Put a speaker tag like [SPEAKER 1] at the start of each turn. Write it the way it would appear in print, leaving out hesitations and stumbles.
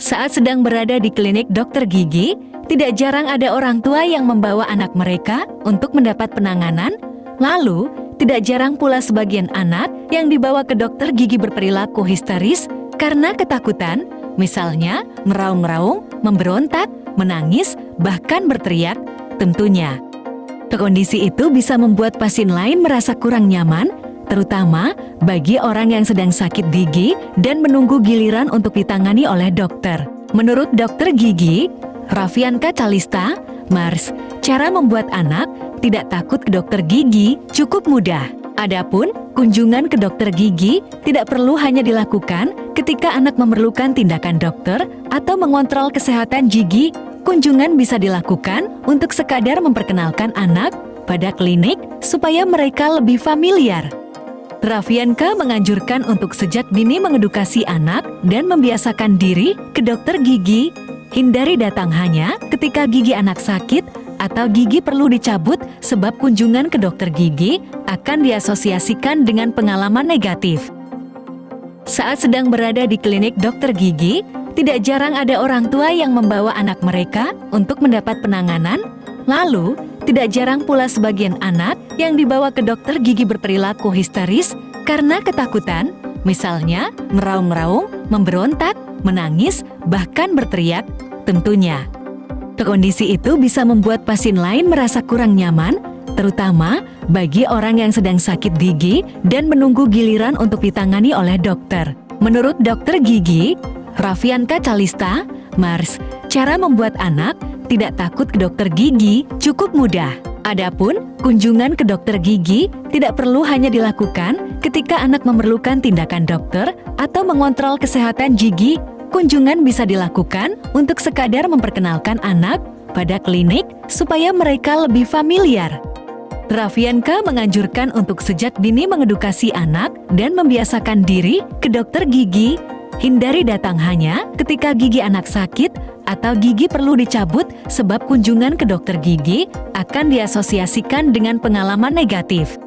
[SPEAKER 1] Saat sedang berada di klinik dokter gigi, tidak jarang ada orang tua yang membawa anak mereka untuk mendapat penanganan. Lalu, tidak jarang pula sebagian anak yang dibawa ke dokter gigi berperilaku histeris karena ketakutan, misalnya meraung-raung, memberontak, menangis, bahkan berteriak. Tentunya, kondisi itu bisa membuat pasien lain merasa kurang nyaman, terutama bagi orang yang sedang sakit gigi dan menunggu giliran untuk ditangani oleh dokter. Menurut dokter gigi, Raffianka Calista, Mars, cara membuat anak tidak takut ke dokter gigi cukup mudah. Adapun, kunjungan ke dokter gigi tidak perlu hanya dilakukan ketika anak memerlukan tindakan dokter atau mengontrol kesehatan gigi. Kunjungan bisa dilakukan untuk sekadar memperkenalkan anak pada klinik supaya mereka lebih familiar. Raffianka menganjurkan untuk sejak dini mengedukasi anak dan membiasakan diri ke dokter gigi. Hindari datang hanya ketika gigi anak sakit atau gigi perlu dicabut, sebab kunjungan ke dokter gigi akan diasosiasikan dengan pengalaman negatif. Saat sedang berada di klinik dokter gigi, tidak jarang ada orang tua yang membawa anak mereka untuk mendapat penanganan. Lalu, tidak jarang pula sebagian anak yang dibawa ke dokter gigi berperilaku histeris karena ketakutan, misalnya meraung-raung, memberontak, menangis, bahkan berteriak. Tentunya, kondisi itu bisa membuat pasien lain merasa kurang nyaman, terutama bagi orang yang sedang sakit gigi dan menunggu giliran untuk ditangani oleh dokter. Menurut dokter gigi, Raffianka Calista, Mars, cara membuat anak tidak takut ke dokter gigi cukup mudah. Adapun, kunjungan ke dokter gigi tidak perlu hanya dilakukan ketika anak memerlukan tindakan dokter atau mengontrol kesehatan gigi. Kunjungan bisa dilakukan untuk sekadar memperkenalkan anak pada klinik supaya mereka lebih familiar. Raffianka menganjurkan untuk sejak dini mengedukasi anak dan membiasakan diri ke dokter gigi. Hindari datang hanya ketika gigi anak sakit atau gigi perlu dicabut, sebab kunjungan ke dokter gigi akan diasosiasikan dengan pengalaman negatif.